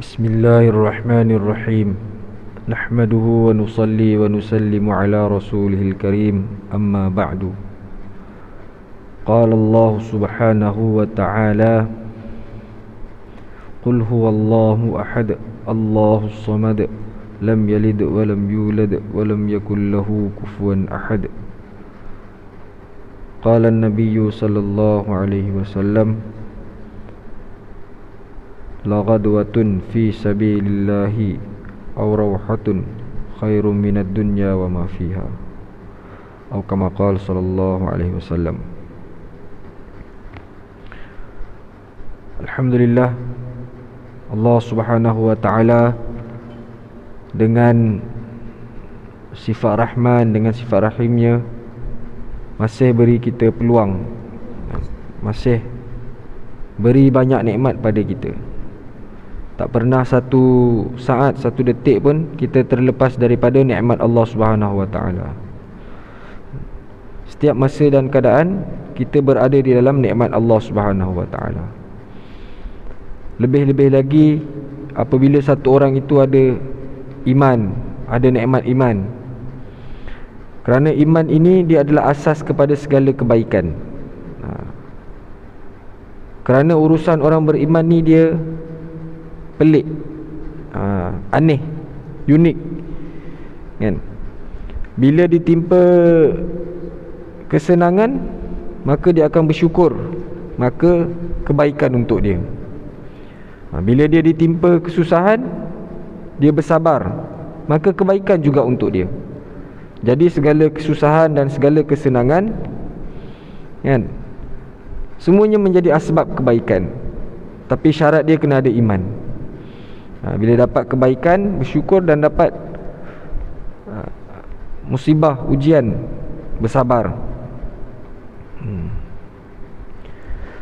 بسم الله الرحمن الرحيم نحمده ونصلي ونسلم على رسوله الكريم أما بعد قال الله سبحانه وتعالى قل هو الله أحد الله الصمد لم يلد ولم يولد ولم يكن له كفوا أحد قال النبي صلى الله عليه وسلم لغدوة في سبيل الله أو روحة خير من الدنيا وما فيها أو كما قال صلى الله عليه وسلم. Alhamdulillah, Allah subhanahu wa ta'ala dengan sifat Rahman, dengan sifat Rahimnya masih beri kita peluang, masih beri banyak nikmat pada kita. Tak pernah satu saat, satu detik pun kita terlepas daripada nikmat Allah Subhanahu wa taala. Setiap masa dan keadaan kita berada di dalam nikmat Allah Subhanahu wa taala. Lebih-lebih lagi apabila satu orang itu ada iman, ada nikmat iman. Kerana iman ini dia adalah asas kepada segala kebaikan. Kerana urusan orang beriman ni dia pelik, aneh, unik, kan? Bila ditimpa kesenangan, maka dia akan bersyukur, maka kebaikan untuk dia. Bila dia ditimpa kesusahan, dia bersabar, maka kebaikan juga untuk dia. Jadi segala kesusahan dan segala kesenangan, kan, semuanya menjadi asbab kebaikan. Tapi syarat dia kena ada iman. Bila dapat kebaikan, bersyukur, dan dapat musibah, ujian, bersabar.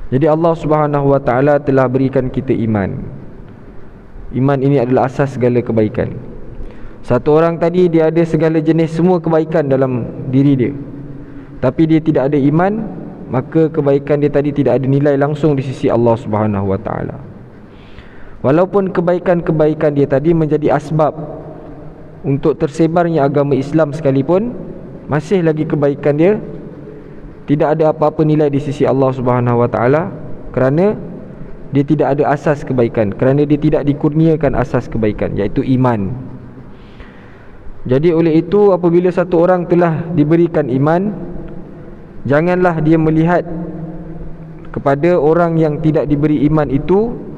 Jadi Allah Subhanahu wa ta'ala telah berikan kita iman. Iman ini adalah asas segala kebaikan. Satu orang tadi dia ada segala jenis semua kebaikan dalam diri dia, tapi dia tidak ada iman, maka kebaikan dia tadi tidak ada nilai langsung di sisi Allah Subhanahu wa ta'ala. Walaupun kebaikan-kebaikan dia tadi menjadi asbab untuk tersebarnya agama Islam sekalipun, masih lagi kebaikan dia tidak ada apa-apa nilai di sisi Allah Subhanahu wa ta'ala, kerana dia tidak ada asas kebaikan, kerana dia tidak dikurniakan asas kebaikan, iaitu iman. Jadi oleh itu, apabila satu orang telah diberikan iman, janganlah dia melihat kepada orang yang tidak diberi iman itu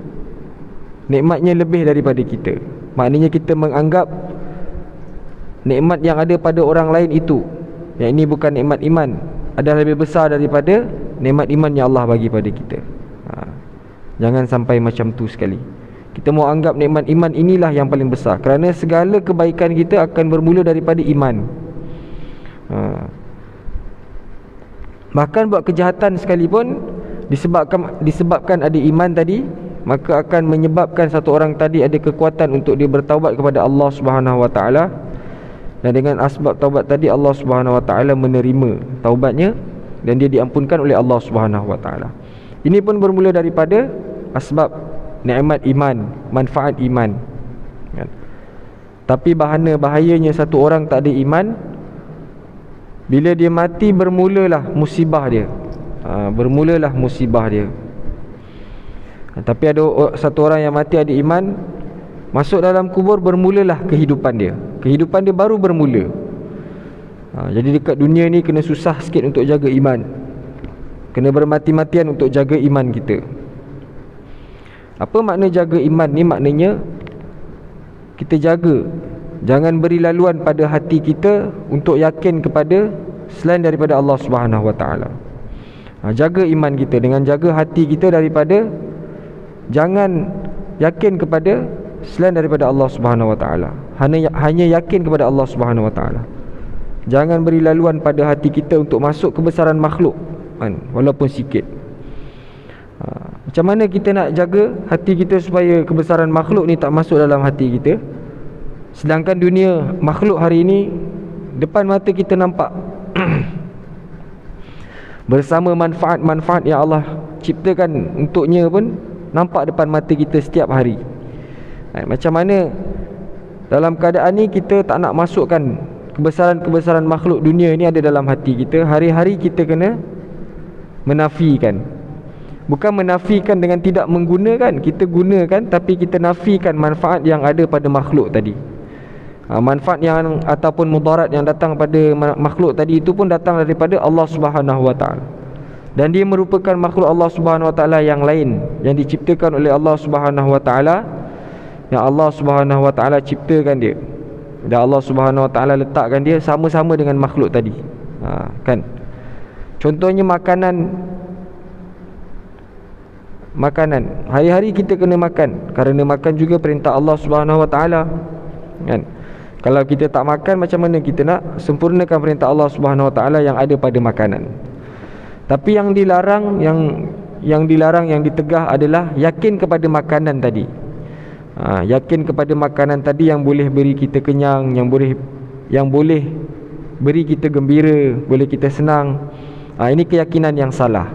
nikmatnya lebih daripada kita. Maknanya kita menganggap nikmat yang ada pada orang lain itu, yang ini bukan nikmat iman, adalah lebih besar daripada nikmat iman yang Allah bagi pada kita. Jangan sampai macam tu sekali. Kita mau anggap nikmat iman inilah yang paling besar, kerana segala kebaikan kita akan bermula daripada iman. Bahkan buat kejahatan sekalipun, disebabkan ada iman tadi, maka akan menyebabkan satu orang tadi ada kekuatan untuk dia bertaubat kepada Allah Subhanahu wa ta'ala. Dan dengan asbab taubat tadi, Allah Subhanahu wa ta'ala menerima taubatnya dan dia diampunkan oleh Allah Subhanahu wa ta'ala. Ini pun bermula daripada asbab nikmat iman, manfaat iman, kan? Tapi bahayanya satu orang tak ada iman, bila dia mati bermulalah musibah dia. Bermulalah musibah dia. Tapi ada satu orang yang mati ada iman, masuk dalam kubur, bermulalah kehidupan dia. Kehidupan dia baru bermula. Jadi dekat dunia ni kena susah sikit untuk jaga iman, kena bermati-matian untuk jaga iman kita. Apa makna jaga iman ni? Maknanya kita jaga, jangan beri laluan pada hati kita untuk yakin kepada selain daripada Allah Subhanahu wa ta'ala. Jaga iman kita dengan jaga hati kita daripada jangan yakin kepada selain daripada Allah Subhanahu wa ta'ala. Hanya yakin kepada Allah Subhanahu wa ta'ala. Jangan beri laluan pada hati kita untuk masuk kebesaran makhluk, kan, walaupun sikit. Macam mana kita nak jaga hati kita supaya kebesaran makhluk ni tak masuk dalam hati kita, sedangkan dunia makhluk hari ini depan mata kita nampak bersama manfaat-manfaat yang Allah ciptakan untuknya pun nampak depan mata kita setiap hari. Macam mana dalam keadaan ni kita tak nak masukkan kebesaran-kebesaran makhluk dunia ni ada dalam hati kita. Hari-hari kita kena menafikan. Bukan menafikan dengan tidak menggunakan, kita gunakan, tapi kita nafikan manfaat yang ada pada makhluk tadi. Manfaat yang ataupun mudarat yang datang pada makhluk tadi itu pun datang daripada Allah Subhanahu Wa Taala. Dan dia merupakan makhluk Allah Subhanahu Wa Taala yang lain, yang diciptakan oleh Allah Subhanahu Wa Taala, yang Allah Subhanahu Wa Taala ciptakan dia. Dan Allah Subhanahu Wa Taala letakkan dia sama-sama dengan makhluk tadi. Kan? Contohnya makanan. Hari-hari kita kena makan. Kerana makan juga perintah Allah Subhanahu Wa Taala. Kan? Kalau kita tak makan, macam mana kita nak sempurnakan perintah Allah Subhanahu Wa Taala yang ada pada makanan? Tapi yang dilarang, yang ditegah adalah yakin kepada makanan tadi. Yakin kepada makanan tadi yang boleh beri kita kenyang, yang boleh beri kita gembira, boleh kita senang. Ini keyakinan yang salah.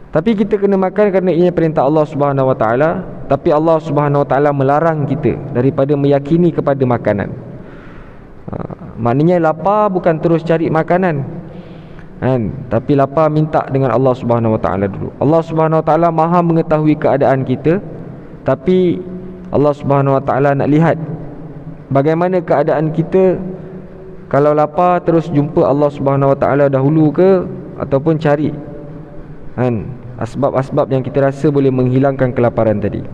Tapi kita kena makan kerana ia perintah Allah Subhanahu Wa Taala. Tapi Allah Subhanahu Wa Taala melarang kita daripada meyakini kepada makanan. Maknanya lapar bukan terus cari makanan, kan? Tapi lapar minta dengan Allah Subhanahu Wa Taala dulu. Allah Subhanahu Wa Taala Maha mengetahui keadaan kita, tapi Allah Subhanahu Wa Taala nak lihat bagaimana keadaan kita. Kalau lapar terus jumpa Allah Subhanahu Wa Taala dahulu ke, ataupun cari, kan, asbab-asbab yang kita rasa boleh menghilangkan kelaparan tadi.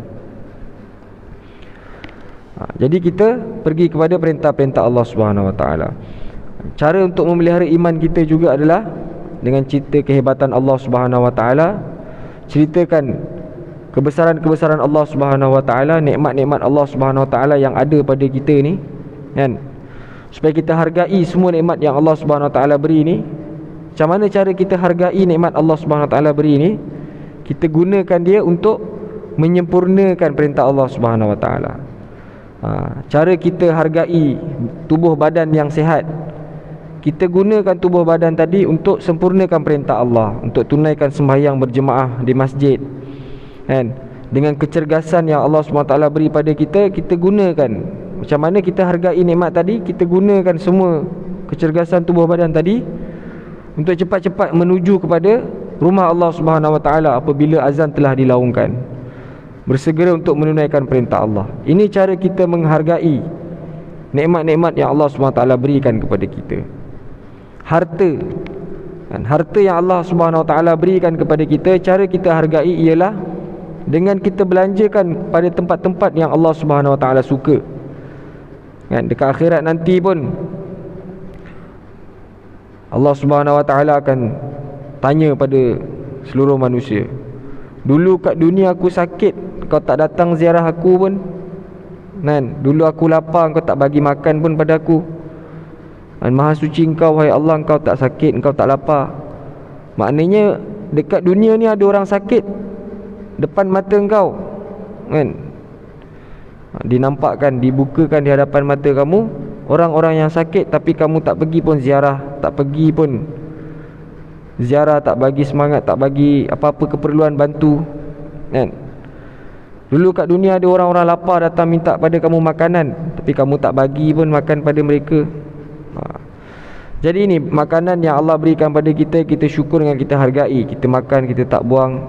Jadi kita pergi kepada perintah-perintah Allah Subhanahu Wa Taala. Cara untuk memelihara iman kita juga adalah dengan cerita kehebatan Allah Subhanahu Wa Taala, ceritakan kebesaran-kebesaran Allah Subhanahu Wa Taala, nikmat-nikmat Allah Subhanahu Wa Taala yang ada pada kita ni, kan? Supaya kita hargai semua nikmat yang Allah Subhanahu Wa Taala beri ni. Macam mana cara kita hargai nikmat Allah Subhanahu Wa Taala beri ni? Kita gunakan dia untuk menyempurnakan perintah Allah Subhanahu Wa Taala. Cara kita hargai tubuh badan yang sihat, kita gunakan tubuh badan tadi untuk sempurnakan perintah Allah, untuk tunaikan sembahyang berjemaah di masjid, kan? Dengan kecergasan yang Allah SWT beri pada kita, kita gunakan. Macam mana kita hargai nikmat tadi, kita gunakan semua kecergasan tubuh badan tadi untuk cepat-cepat menuju kepada rumah Allah Subhanahu Wa Taala apabila azan telah dilaungkan. Bersegera untuk menunaikan perintah Allah. Ini cara kita menghargai nikmat-nikmat yang Allah SWT berikan kepada kita. Harta, kan? Harta yang Allah SWT berikan kepada kita, cara kita hargai ialah dengan kita belanjakan pada tempat-tempat yang Allah SWT suka, kan? Dekat akhirat nanti pun Allah SWT akan tanya pada seluruh manusia, dulu kat dunia aku sakit, kau tak datang ziarah aku pun, kan? Dulu aku lapar, kau tak bagi makan pun pada aku, kan? Maha suci engkau, wahai Allah, engkau tak sakit, engkau tak lapar. Maknanya dekat dunia ni ada orang sakit depan mata engkau, kan? Dinampakkan, dibukakan di hadapan mata kamu orang-orang yang sakit, tapi kamu tak pergi pun ziarah, tak pergi pun ziarah, tak bagi semangat, tak bagi apa-apa keperluan bantu, kan? Dulu kat dunia ada orang-orang lapar datang minta pada kamu makanan, tapi kamu tak bagi pun makan pada mereka. Jadi ini makanan yang Allah berikan pada kita, kita syukur dengan kita hargai. Kita makan, kita tak buang,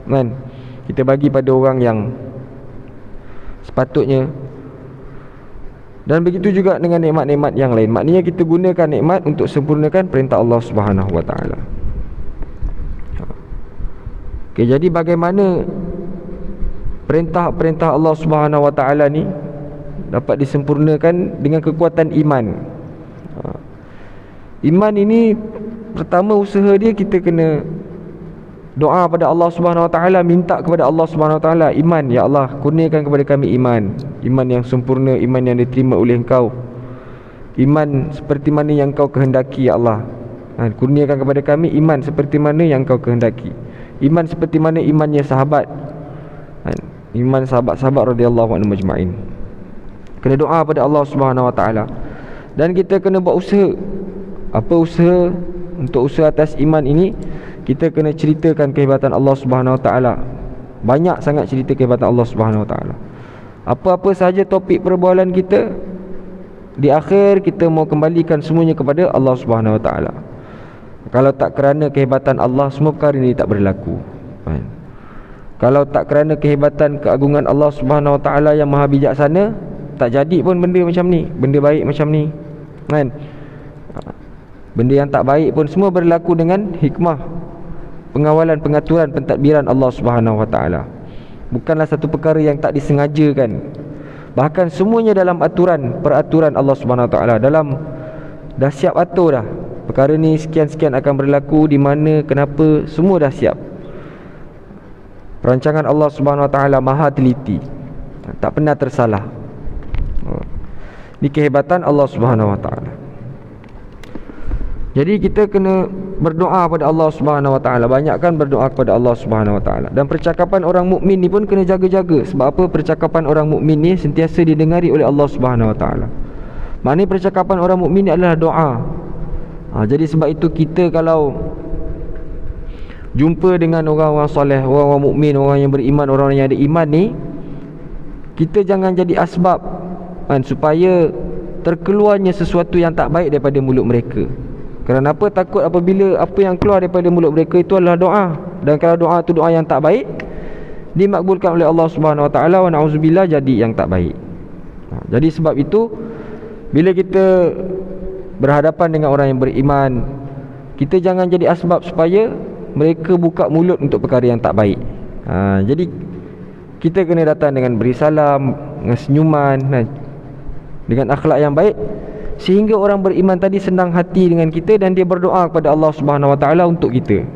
kan? Kita bagi pada orang yang sepatutnya. Dan begitu juga dengan nikmat-nikmat yang lain. Maknanya kita gunakan nikmat untuk sempurnakan perintah Allah Subhanahu Wa Taala. Okey, jadi bagaimana perintah-perintah Allah Subhanahu Wa Taala ni dapat disempurnakan dengan kekuatan iman? Iman ini pertama usaha dia, kita kena doa pada Allah Subhanahu Wa Taala, minta kepada Allah Subhanahu Wa Taala iman. Ya Allah, kurniakan kepada kami iman, iman yang sempurna, iman yang diterima oleh Engkau, iman seperti mana yang Engkau kehendaki. Ya Allah, kurniakan kepada kami iman seperti mana yang Engkau kehendaki. Iman seperti mana imannya sahabat, iman sahabat-sahabat radhiyallahu anhum majma'in. Kena doa pada Allah Subhanahu Wa Taala. Dan kita kena buat usaha. Apa usaha? Untuk usaha atas iman ini, kita kena ceritakan kehebatan Allah Subhanahu Wa Taala Banyak sangat cerita kehebatan Allah Subhanahu Wa Taala. Apa-apa sahaja topik perbualan kita, di akhir kita mau kembalikan semuanya kepada Allah Subhanahu Wa Taala. Kalau tak kerana kehebatan Allah, semua perkara ini tak berlaku. Kalau tak kerana kehebatan keagungan Allah Subhanahu Wa Taala yang maha bijaksana, tak jadi pun benda macam ni, benda baik macam ni, kan? Benda yang tak baik pun semua berlaku dengan hikmah, pengawalan, pengaturan, pentadbiran Allah Subhanahu Wa Taala. Bukanlah satu perkara yang tak disengajakan. Bahkan semuanya dalam aturan, peraturan Allah Subhanahu Wa Taala. Dalam dah siap atur dah. Perkara ni sekian-sekian akan berlaku, di mana, kenapa, semua dah siap. Perancangan Allah Subhanahu Wa Taala maha teliti, tak pernah tersalah. Ini kehebatan Allah Subhanahu Wa Taala. Jadi kita kena berdoa pada Allah Subhanahu Wa Taala, banyakkan berdoa kepada Allah Subhanahu Wa Taala. Dan percakapan orang mukmin ni pun kena jaga-jaga. Sebab apa? Percakapan orang mukmin ni sentiasa didengari oleh Allah Subhanahu Wa Taala. Maknanya percakapan orang mukmin ni adalah doa. Jadi sebab itu kita kalau jumpa dengan orang-orang soleh, orang-orang mukmin, orang yang beriman, orang yang ada iman ni, kita jangan jadi asbab supaya terkeluarnya sesuatu yang tak baik daripada mulut mereka. Kerana apa? Takut apabila apa yang keluar daripada mulut mereka itu adalah doa, dan kalau doa itu doa yang tak baik, dimakbulkan oleh Allah Subhanahu Wa Taala, wa na'udzubillah, jadi yang tak baik. Jadi sebab itu, bila kita berhadapan dengan orang yang beriman, kita jangan jadi asbab supaya mereka buka mulut untuk perkara yang tak baik. Jadi kita kena datang dengan beri salam, dengan senyuman, dengan akhlak yang baik, sehingga orang beriman tadi senang hati dengan kita dan dia berdoa kepada Allah Subhanahu Wa Taala untuk kita.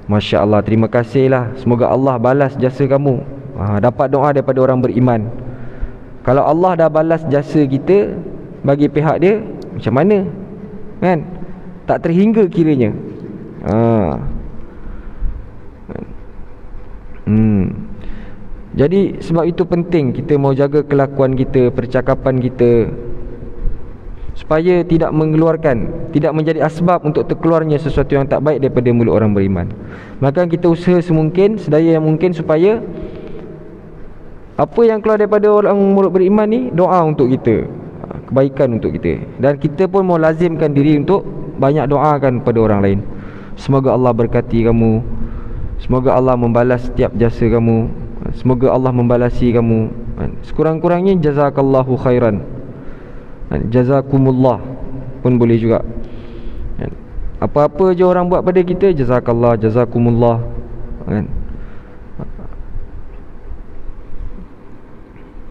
Masya Allah, terima kasihlah, semoga Allah balas jasa kamu. Dapat doa daripada orang beriman. Kalau Allah dah balas jasa kita bagi pihak dia, macam mana? Kan? Tak terhingga kiranya. Jadi sebab itu penting kita mau jaga kelakuan kita, percakapan kita, supaya tidak mengeluarkan, tidak menjadi asbab untuk terkeluarnya sesuatu yang tak baik daripada mulut orang beriman. Maka kita usaha semungkin, sedaya yang mungkin, supaya apa yang keluar daripada orang mulut beriman ni doa untuk kita, kebaikan untuk kita. Dan kita pun mau lazimkan diri untuk banyak doakan pada orang lain. Semoga Allah berkati kamu, semoga Allah membalas setiap jasa kamu, semoga Allah membalasi kamu. Sekurang-kurangnya jazakallahu khairan, jazakumullah pun boleh juga. Apa-apa je orang buat pada kita, jazakallah, jazakumullah, kan?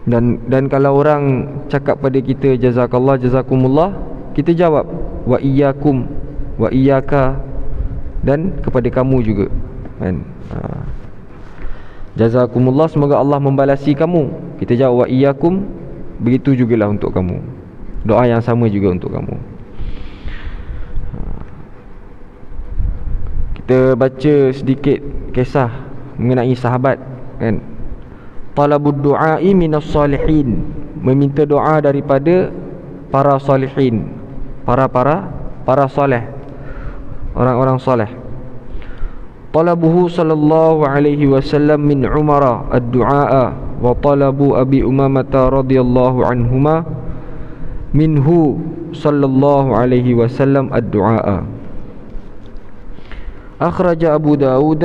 Dan kalau orang cakap pada kita jazakallah, jazakumullah, kita jawab wa iyyakum, wa iyyaka, dan kepada kamu juga, kan? Jazakumullah, semoga Allah membalasi kamu. Kita jawab wa iyyakum, begitu jugalah untuk kamu. Doa yang sama juga untuk kamu. Kita baca sedikit kisah mengenai sahabat, kan? Talabud du'ai minas salihin, meminta doa daripada para salihin, para soleh, orang-orang soleh. Talabuhu sallallahu alaihi wasallam min Umar ad-du'a, wa talabu Abi Umamah radhiyallahu anhuma minhu sallallahu alaihi wasallam ad-du'a. أخرج أبو داود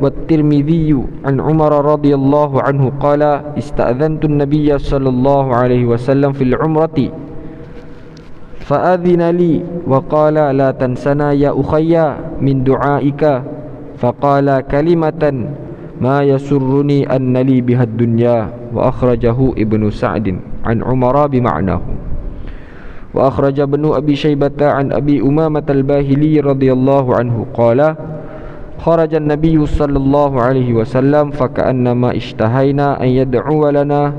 والترمذي عن عمر رضي الله عنه قال استأذنت النبي صلى الله عليه وسلم في العمرة فأذن لي وقال لا تنسنا يا أخي من دعائك فقال كلمة ما يسرني أن لي بها الدنيا وأخرجه ابن سعد عن عمر بمعناه. وأخرج ابن أبي شيبة عن أبي أمامة الباهلي رضي الله عنه قال خرج النبي صلى الله عليه وسلم فكأنما اشتهينا أن يدعو لنا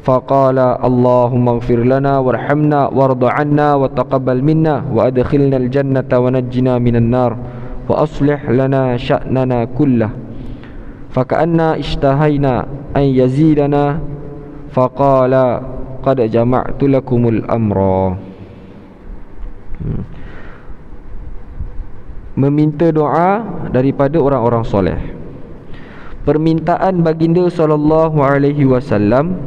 فقال اللهم اغفر لنا وارحمنا وارض عنا وتقبل منا وأدخلنا الجنة ونجنا من النار وأصلح لنا شأننا كله فكأننا اشتهينا أن يزيدنا فقال qad jama'tu lakumul amra. Meminta doa daripada orang-orang soleh. permintaan baginda sallallahu alaihi wasallam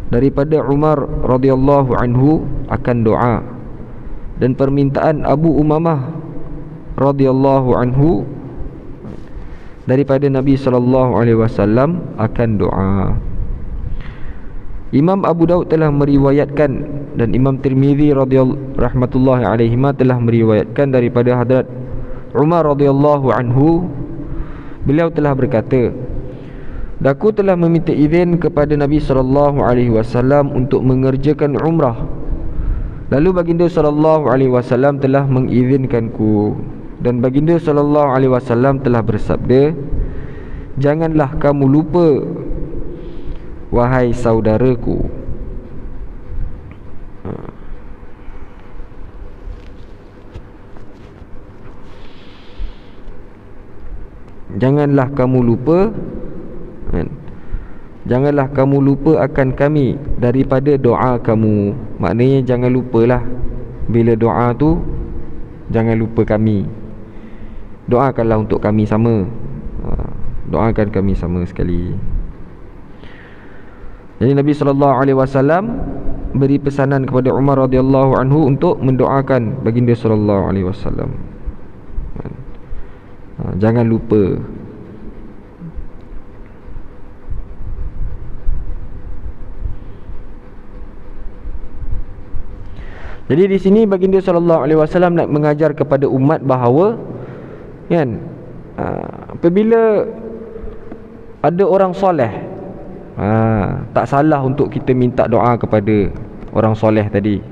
daripada Umar radhiyallahu anhu akan doa, dan permintaan Abu Umamah radhiyallahu anhu daripada Nabi sallallahu alaihi wasallam akan doa. Imam Abu Daud telah meriwayatkan dan Imam Tirmizi radhiyallahu rahmatullahi alaihima telah meriwayatkan daripada Hadrat Umar radhiyallahu anhu, beliau telah berkata, "Aku telah meminta izin kepada Nabi sallallahu alaihi wasallam untuk mengerjakan umrah. Lalu baginda sallallahu alaihi wasallam telah mengizinkanku, dan baginda sallallahu alaihi wasallam telah bersabda, janganlah kamu lupa, wahai saudaraku." Janganlah kamu lupa, janganlah kamu lupa akan kami daripada doa kamu. Maknanya jangan lupalah bila doa tu, jangan lupa kami. Doakanlah untuk kami sama. Doakan kami sama sekali. Jadi Nabi SAW beri pesanan kepada Umar radhiyallahu anhu untuk mendoakan baginda SAW. Jangan lupa. Jadi di sini baginda SAW nak mengajar kepada umat bahawa kan, apabila ada orang soleh, tak salah untuk kita minta doa kepada orang soleh tadi.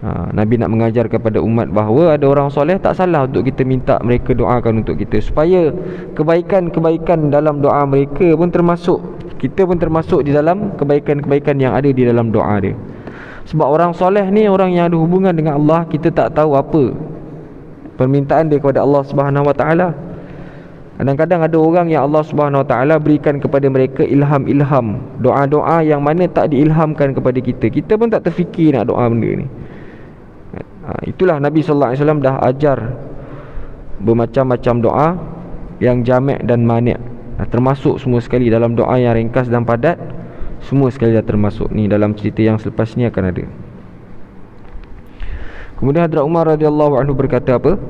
Nabi nak mengajar kepada umat bahawa ada orang soleh, tak salah untuk kita minta mereka doakan untuk kita, supaya kebaikan-kebaikan dalam doa mereka pun termasuk, kita pun termasuk di dalam kebaikan-kebaikan yang ada di dalam doa dia. Sebab orang soleh ni orang yang ada hubungan dengan Allah. Kita tak tahu apa permintaan dia kepada Allah Subhanahu Wa Taala. Kadang-kadang ada orang yang Allah Subhanahu Wa Taala berikan kepada mereka ilham-ilham, doa-doa yang mana tak diilhamkan kepada kita. Kita pun tak terfikir nak doa benda ni. Itulah Nabi sallallahu alaihi wasallam dah ajar bermacam-macam doa yang jami' dan mani'. Termasuk semua sekali dalam doa yang ringkas dan padat, semua sekali dah termasuk. Ni dalam cerita yang selepas ni akan ada. Kemudian Hadrat Umar radhiyallahu anhu berkata apa?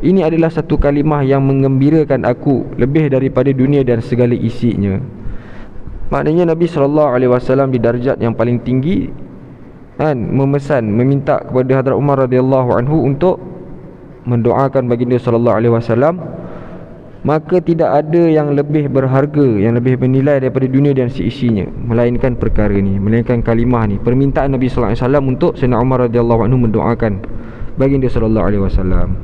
Ini adalah satu kalimah yang mengembirakan aku lebih daripada dunia dan segala isinya. Maknanya Nabi sallallahu alaihi wasallam di darjat yang paling tinggi meminta kepada Hadrat Umar radhiyallahu anhu untuk mendoakan baginda sallallahu alaihi wasallam. Maka tidak ada yang lebih berharga, yang lebih bernilai daripada dunia dan seisinya, melainkan perkara ni, melainkan kalimah ni, permintaan Nabi sallallahu alaihi wasallam untuk Sayyidina Umar radhiyallahu anhu mendoakan baginda sallallahu alaihi wasallam.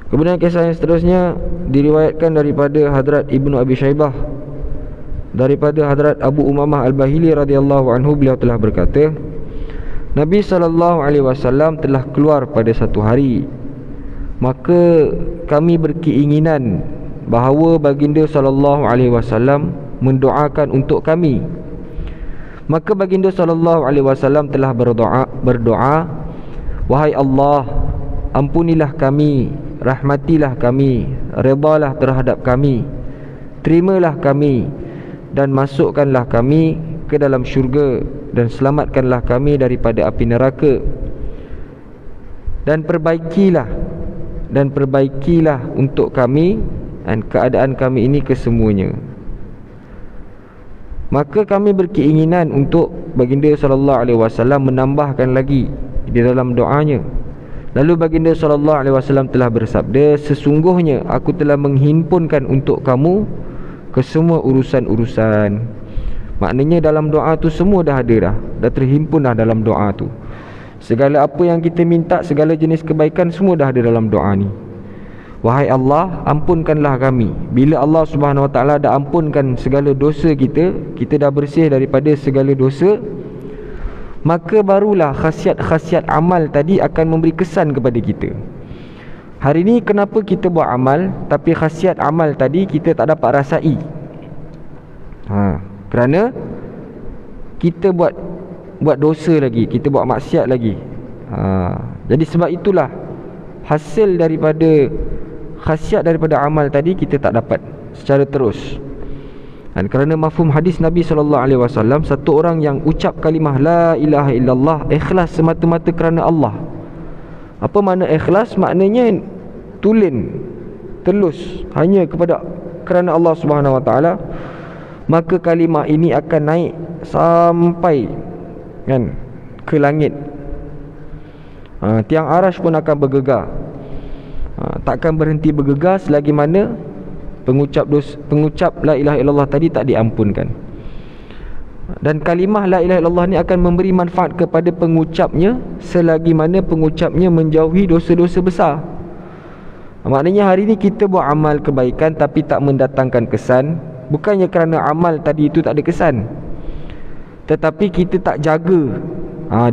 Kemudian kisah yang seterusnya diriwayatkan daripada Hadrat Ibnu Abi Syaibah daripada Hadrat Abu Umamah Al-Bahili radhiyallahu anhu, beliau telah berkata, Nabi sallallahu alaihi wasallam telah keluar pada satu hari, maka kami berkeinginan bahawa baginda sallallahu alaihi wasallam mendoakan untuk kami. Maka baginda sallallahu alaihi wasallam telah berdoa, wahai Allah, ampunilah kami, rahmatilah kami, redalah terhadap kami, terimalah kami, dan masukkanlah kami ke dalam syurga, dan selamatkanlah kami daripada api neraka, dan perbaikilah untuk kami dan keadaan kami ini kesemuanya. Maka kami berkeinginan untuk baginda sallallahu alaihi wasallam menambahkan lagi di dalam doanya. Lalu baginda sallallahu alaihi wasallam telah bersabda, sesungguhnya aku telah menghimpunkan untuk kamu kesemua urusan-urusan. Maknanya dalam doa tu semua dah ada dah terhimpun dah dalam doa tu. Segala apa yang kita minta, segala jenis kebaikan semua dah ada dalam doa ni. Wahai Allah, ampunkanlah kami. Bila Allah Subhanahu Wa Taala dah ampunkan segala dosa kita, kita dah bersih daripada segala dosa, maka barulah khasiat-khasiat amal tadi akan memberi kesan kepada kita. Hari ni kenapa kita buat amal tapi khasiat amal tadi kita tak dapat rasai? Kerana kita buat dosa lagi, kita buat maksiat lagi. Jadi sebab itulah hasil daripada khasiat daripada amal tadi kita tak dapat secara terus. Dan kerana mafhum hadis Nabi SAW, satu orang yang ucap kalimah la ilaha illallah ikhlas semata-mata kerana Allah. Apa makna ikhlas? Maknanya tulen, telus, hanya kerana Allah Subhanahu Wa Taala. Maka kalimah ini akan naik sampai kan ke langit. Tiang arash pun akan bergegar. Takkan berhenti bergegar selagi mana pengucap la ilaha illallah tadi tak diampunkan. Dan kalimah la ilaha illallah ni akan memberi manfaat kepada pengucapnya selagi mana pengucapnya menjauhi dosa-dosa besar. Maknanya hari ni kita buat amal kebaikan tapi tak mendatangkan kesan, bukannya kerana amal tadi itu tak ada kesan, tetapi kita tak jaga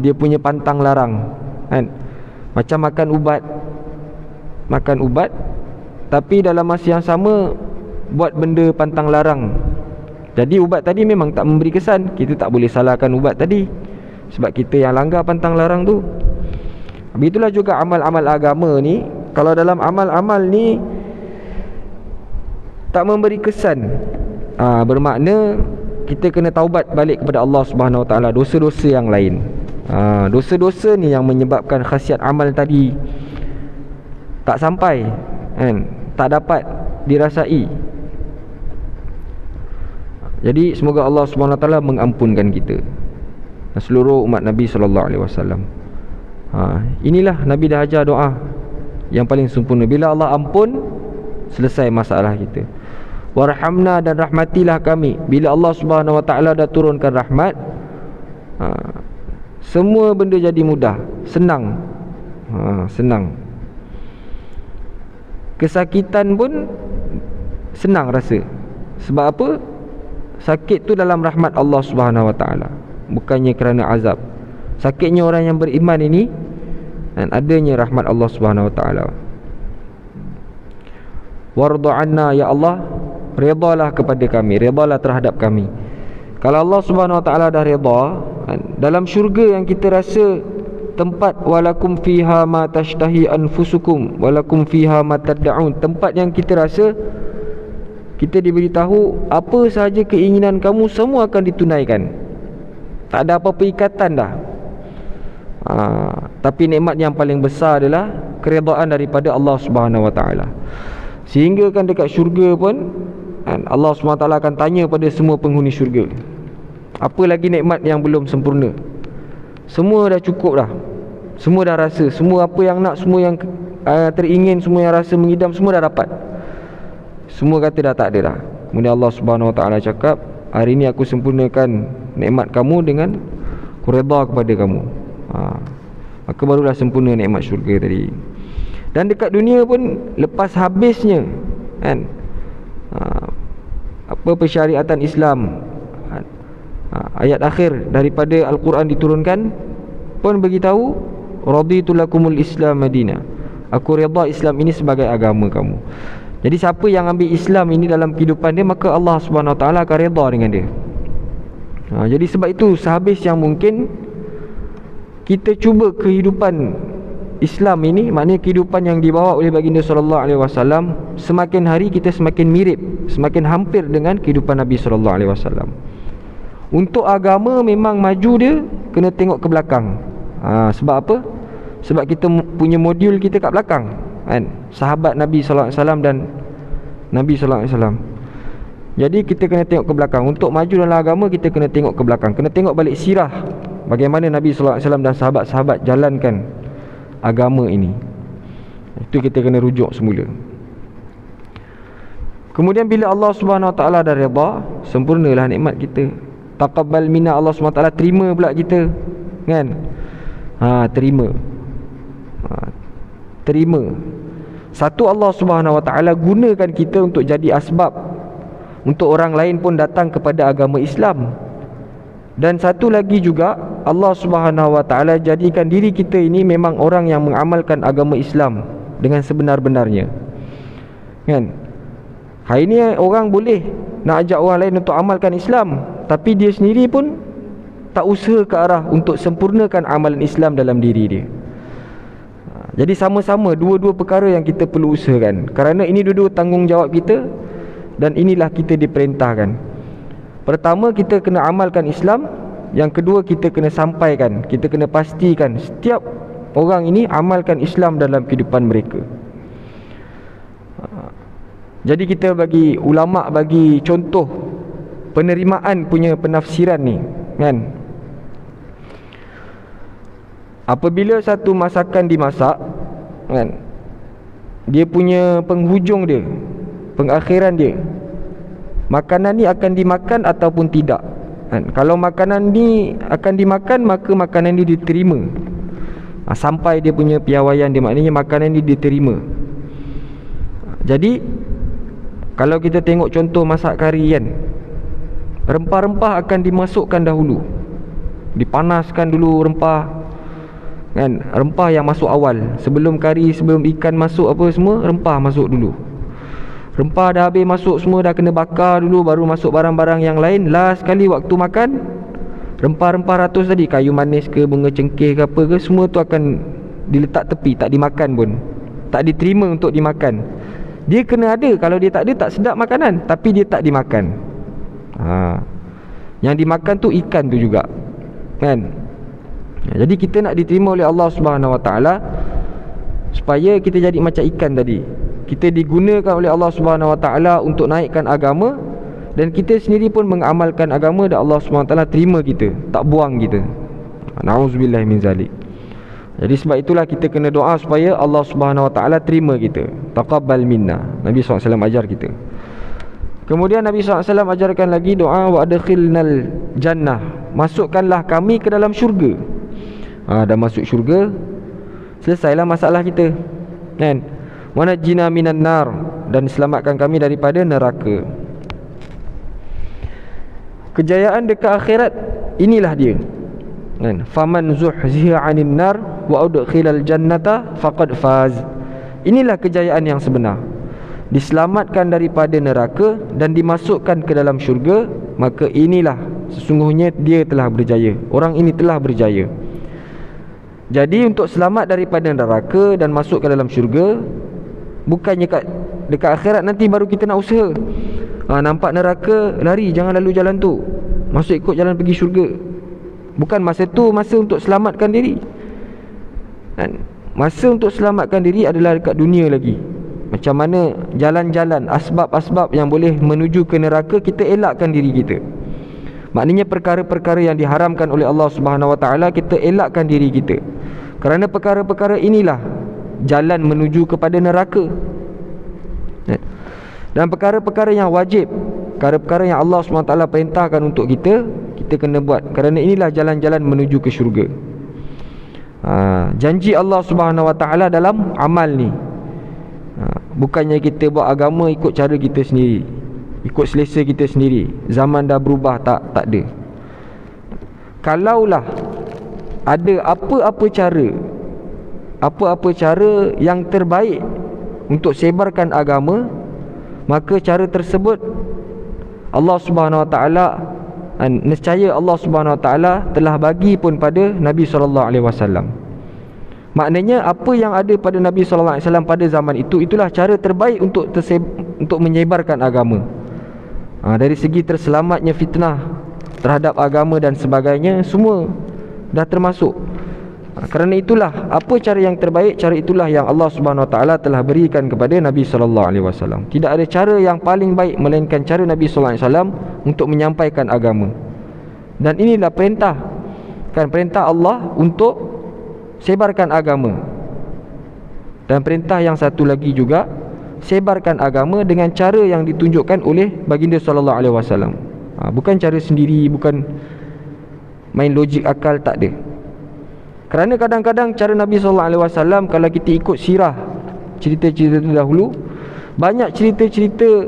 dia punya pantang larang kan. Macam makan ubat tapi dalam masa yang sama buat benda pantang larang. Jadi ubat tadi memang tak memberi kesan. Kita tak boleh salahkan ubat tadi, sebab kita yang langgar pantang larang tu. Begitulah juga amal-amal agama ni. Kalau dalam amal-amal ni tak memberi kesan, bermakna kita kena taubat balik kepada Allah Subhanahu Wa Taala dosa-dosa yang lain. Dosa-dosa ni yang menyebabkan khasiat amal tadi tak sampai kan, tak dapat dirasai. Jadi semoga Allah Subhanahu Wa Taala mengampunkan kita dan seluruh umat Nabi SAW. Inilah Nabi dah ajar doa yang paling sempurna. Bila Allah ampun, selesai masalah kita. Warhamna, dan rahmatilah kami. Bila Allah Subhanahu Wa Taala dah turunkan rahmat, semua benda jadi mudah, senang. Senang. Kesakitan pun senang rasa. Sebab apa? Sakit tu dalam rahmat Allah Subhanahu Wa Taala, bukannya kerana azab. Sakitnya orang yang beriman ini dan adanya rahmat Allah Subhanahu Wa Taala. Warda anna, ya Allah, redalah kepada kami, redalah terhadap kami. Kalau Allah Subhanahu Wa Taala dah reda, dalam syurga yang kita rasa tempat walakum fiha ma tashtahi anfusukum walakum fiha ma tad'un, tempat yang kita rasa kita diberitahu apa sahaja keinginan kamu semua akan ditunaikan, tak ada apa-apa ikatan dah. Tapi nikmat yang paling besar adalah keredaan daripada Allah Subhanahu Wa Taala. Sehingga kan dekat syurga pun Allah Subhanahu Wa Taala akan tanya pada semua penghuni syurga, apa lagi nikmat yang belum sempurna? Semua dah cukup dah, semua dah rasa, semua apa yang nak, semua yang teringin, semua yang rasa mengidam, semua dah dapat. Semua kata dah tak ada dah. Kemudian Allah Subhanahu Wa Taala cakap, hari ini aku sempurnakan nikmat kamu dengan aku redha kepada kamu. Maka barulah sempurna nikmat syurga tadi. Dan dekat dunia pun lepas habisnya kan, apa persyariatan Islam, ayat akhir daripada Al-Quran diturunkan pun beritahu, raditu lakumul Islam Madinah, aku redha Islam ini sebagai agama kamu. Jadi siapa yang ambil Islam ini dalam kehidupan dia, maka Allah Subhanahu Wa Taala akan redha dengan dia. Jadi sebab itu sehabis yang mungkin kita cuba kehidupan Islam ini, maknanya kehidupan yang dibawa oleh baginda SAW, semakin hari kita semakin mirip, semakin hampir dengan kehidupan Nabi SAW. Untuk agama memang maju dia kena tengok ke belakang. Sebab apa? Sebab kita punya modul kita kat belakang kan, sahabat Nabi SAW dan Nabi SAW. Jadi kita kena tengok ke belakang. Untuk maju dalam agama kita kena tengok ke belakang, kena tengok balik sirah, bagaimana Nabi SAW dan sahabat-sahabat jalankan agama ini. Itu kita kena rujuk semula. Kemudian bila Allah Subhanahu Wa Taala dah redha, sempurnalah nikmat kita. Taqabbal minna, Allah Subhanahu Wa Taala terima pula kita kan. Terima. Terima. Satu, Allah Subhanahu Wa Taala gunakan kita untuk jadi asbab untuk orang lain pun datang kepada agama Islam. Dan satu lagi juga, Allah Subhanahu Wa Taala jadikan diri kita ini memang orang yang mengamalkan agama Islam dengan sebenar-benarnya kan. Hari ini orang boleh nak ajak orang lain untuk amalkan Islam, tapi dia sendiri pun tak usaha ke arah untuk sempurnakan amalan Islam dalam diri dia. Jadi sama-sama dua-dua perkara yang kita perlu usahakan, kerana ini dua-dua tanggungjawab kita dan inilah kita diperintahkan. Pertama, kita kena amalkan Islam. Yang kedua, kita kena sampaikan, kita kena pastikan setiap orang ini amalkan Islam dalam kehidupan mereka. Jadi kita bagi ulama' bagi contoh penerimaan punya penafsiran ni, kan? Apabila satu masakan dimasak, kan, dia punya penghujung dia, pengakhiran dia, makanan ni akan dimakan ataupun tidak, kan? Kalau makanan ni akan dimakan, maka makanan ni diterima, sampai dia punya piawaian dia, maknanya makanan ni diterima. Jadi kalau kita tengok contoh masak kari, kan, rempah-rempah akan dimasukkan dahulu, dipanaskan dulu rempah, kan, rempah yang masuk awal. Sebelum kari, sebelum ikan masuk apa semua, rempah masuk dulu. Rempah dah habis masuk semua, dah kena bakar dulu, baru masuk barang-barang yang lain. Last sekali waktu makan, rempah-rempah ratus tadi, kayu manis ke, bunga cengkeh ke apa ke, semua tu akan diletak tepi, tak dimakan pun, tak diterima untuk dimakan. Dia kena ada, kalau dia tak ada, tak sedap makanan, tapi dia tak dimakan. Yang dimakan tu ikan tu juga, kan? Jadi kita nak diterima oleh Allah Subhanahu Wa Taala, supaya kita jadi macam ikan tadi. Kita digunakan oleh Allah Subhanahu Wa Taala untuk naikkan agama, dan kita sendiri pun mengamalkan agama, dan Allah Subhanahu Wa Taala terima kita, tak buang kita. Na'udzubillah min zalik. Jadi sebab itulah kita kena doa supaya Allah Subhanahu Wa Taala terima kita. Taqabbal minna. Nabi SAW ajar kita. Kemudian Nabi SAW ajarkan lagi doa, wa adkhilnal jannah, masukkanlah kami ke dalam syurga. Dah masuk syurga, selesailah masalah kita, kan? Wa najjina minan nar, dan selamatkan kami daripada neraka. Kejayaan dekat akhirat inilah dia, kan? Faman zuhziha 'anil nar wa udkhilal jannata faqad faz. Inilah kejayaan yang sebenar. Diselamatkan daripada neraka dan dimasukkan ke dalam syurga, maka inilah sesungguhnya dia telah berjaya. Orang ini telah berjaya. Jadi untuk selamat daripada neraka dan masuk ke dalam syurga, bukannya dekat akhirat nanti baru kita nak usaha. Nampak neraka, lari, jangan lalu jalan tu, masuk ikut jalan pergi syurga. Bukan, masa tu masa untuk selamatkan diri, kan? Masa untuk selamatkan diri adalah dekat dunia lagi. Macam mana jalan-jalan, asbab-asbab yang boleh menuju ke neraka, kita elakkan diri kita. Maknanya perkara-perkara yang diharamkan oleh Allah Subhanahu Wa Taala, kita elakkan diri kita. Kerana perkara-perkara inilah jalan menuju kepada neraka. Dan perkara-perkara yang wajib, perkara-perkara yang Allah SWT perintahkan untuk kita, kita kena buat. Kerana inilah jalan-jalan menuju ke syurga. Janji Allah Subhanahu SWT dalam amal ni, bukannya kita buat agama ikut cara kita sendiri, ikut selesa kita sendiri. Zaman dah berubah, tak ada. Kalaulah ada apa-apa cara yang terbaik untuk sebarkan agama, maka cara tersebut Allah Subhanahu Wa Taala, nescaya Allah Subhanahu Wa Taala telah bagi pun pada Nabi sallallahu alaihi wasallam. Maknanya apa yang ada pada Nabi sallallahu alaihi wasallam pada zaman itu, itulah cara terbaik untuk menyebarkan agama. Dari segi terselamatnya fitnah terhadap agama dan sebagainya, semua dah termasuk. Kerana itulah apa cara yang terbaik, cara itulah yang Allah Subhanahu Wa Taala telah berikan kepada Nabi sallallahu alaihi wasallam. Tidak ada cara yang paling baik melainkan cara Nabi sallallahu alaihi wasallam untuk menyampaikan agama. Dan inilah perintah, kan, perintah Allah untuk sebarkan agama. Dan perintah yang satu lagi juga, sebarkan agama dengan cara yang ditunjukkan oleh baginda sallallahu alaihi wasallam. Bukan cara sendiri, bukan main logik akal, tak ada. Kerana kadang-kadang cara Nabi sallallahu alaihi wasallam, kalau kita ikut sirah, cerita-cerita dahulu, banyak cerita-cerita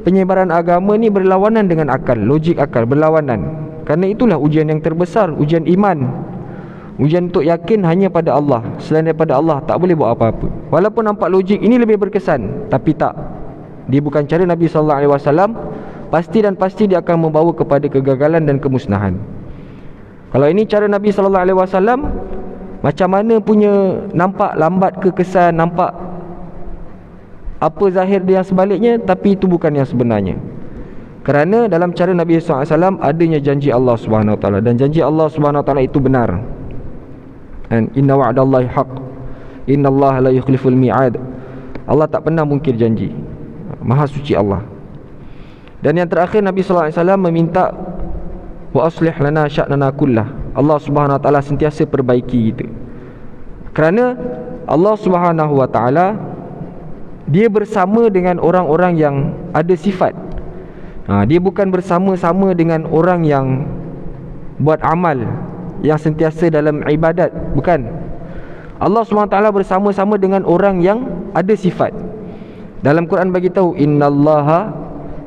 penyebaran agama ni berlawanan dengan akal, logik akal, berlawanan. Kerana itulah ujian yang terbesar, ujian iman, ujian untuk yakin hanya pada Allah. Selain daripada Allah tak boleh buat apa-apa. Walaupun nampak logik ini lebih berkesan, tapi tak, dia bukan cara Nabi sallallahu alaihi wasallam. Pasti dan pasti dia akan membawa kepada kegagalan dan kemusnahan. Kalau ini cara Nabi sallallahu alaihi wasallam, Macam mana punya nampak lambat ke kesan, nampak apa zahir dia yang sebaliknya, tapi itu bukan yang sebenarnya. Kerana dalam cara Nabi SAW adanya janji Allah SWT, dan janji Allah SWT itu benar. Dan inna wa'dallahi haq, inna Allah la yukhliful mi'ad. Allah tak pernah mungkir janji. Maha suci Allah. Dan yang terakhir Nabi SAW meminta wa aslih lana sya'nana kullah. Allah SWT sentiasa perbaiki kita. Kerana Allah SWT dia bersama dengan orang-orang yang ada sifat. Dia bukan bersama-sama dengan orang yang buat amal, yang sentiasa dalam ibadat. Bukan. Allah SWT bersama-sama dengan orang yang ada sifat. Dalam Quran bagi tahu, innallaha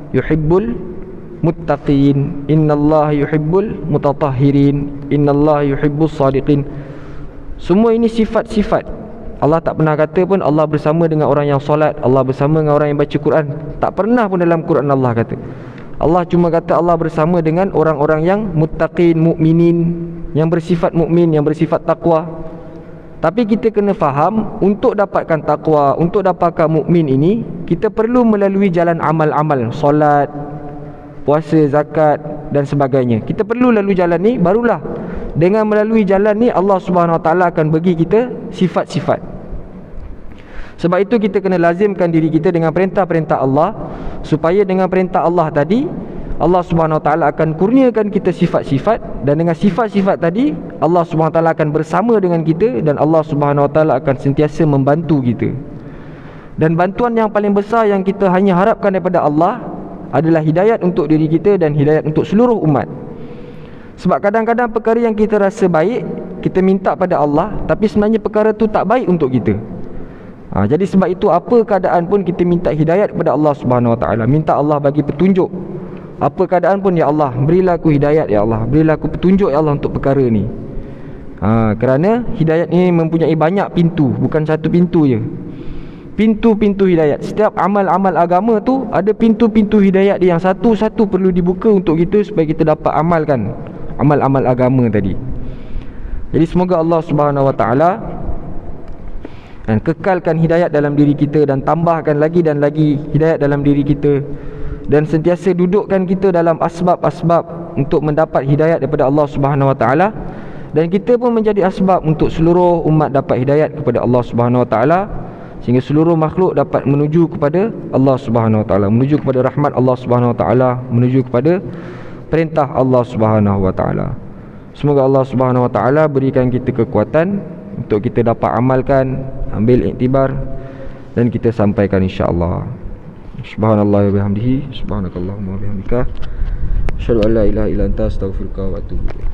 yuhibbul muttaqin, innallaha yuhibbul mutatahhirin, innallaha yuhibbus sadiqin. Semua ini sifat-sifat. Allah tak pernah kata pun Allah bersama dengan orang yang solat, Allah bersama dengan orang yang baca Quran. Tak pernah pun dalam Quran Allah kata. Allah cuma kata Allah bersama dengan orang-orang yang muttaqin, mukminin, yang bersifat mukmin, yang bersifat takwa. Tapi kita kena faham, untuk dapatkan takwa, untuk dapatkan mukmin ini, kita perlu melalui jalan amal-amal, solat, puasa, zakat dan sebagainya. Kita perlu lalui jalan ni, barulah dengan melalui jalan ni Allah SWT akan bagi kita sifat-sifat. Sebab itu kita kena lazimkan diri kita dengan perintah-perintah Allah, supaya dengan perintah Allah tadi Allah SWT akan kurniakan kita sifat-sifat, dan dengan sifat-sifat tadi Allah SWT akan bersama dengan kita, dan Allah SWT akan sentiasa membantu kita. Dan bantuan yang paling besar yang kita hanya harapkan daripada Allah adalah hidayat untuk diri kita dan hidayat untuk seluruh umat. Sebab kadang-kadang perkara yang kita rasa baik, kita minta pada Allah, tapi sebenarnya perkara tu tak baik untuk kita. Jadi sebab itu apa keadaan pun kita minta hidayat kepada Allah SWT. Minta Allah bagi petunjuk. Apa keadaan pun, ya Allah, berilah aku hidayat, ya Allah, berilah aku petunjuk, ya Allah, untuk perkara ni. Kerana hidayat ni mempunyai banyak pintu, bukan satu pintu je. Pintu-pintu hidayat. Setiap amal-amal agama tu ada pintu-pintu hidayat dia, yang satu-satu perlu dibuka untuk kita supaya kita dapat amalkan amal-amal agama tadi. Jadi semoga Allah SWT dan kekalkan hidayat dalam diri kita, dan tambahkan lagi dan lagi hidayat dalam diri kita, dan sentiasa dudukkan kita dalam asbab-asbab untuk mendapat hidayat daripada Allah SWT, dan kita pun menjadi asbab untuk seluruh umat dapat hidayat kepada Allah SWT, sehingga seluruh makhluk dapat menuju kepada Allah SWT, menuju kepada rahmat Allah SWT, menuju kepada perintah Allah SWT. Semoga Allah SWT berikan kita kekuatan untuk kita dapat amalkan, ambil iktibar, dan kita sampaikan insya-Allah. Subhanallah wa bihamdihi, subhanakallahumma wa bihamdika, asyhadu an la ilaha illa anta, astaghfiruka wa atubu ilaik.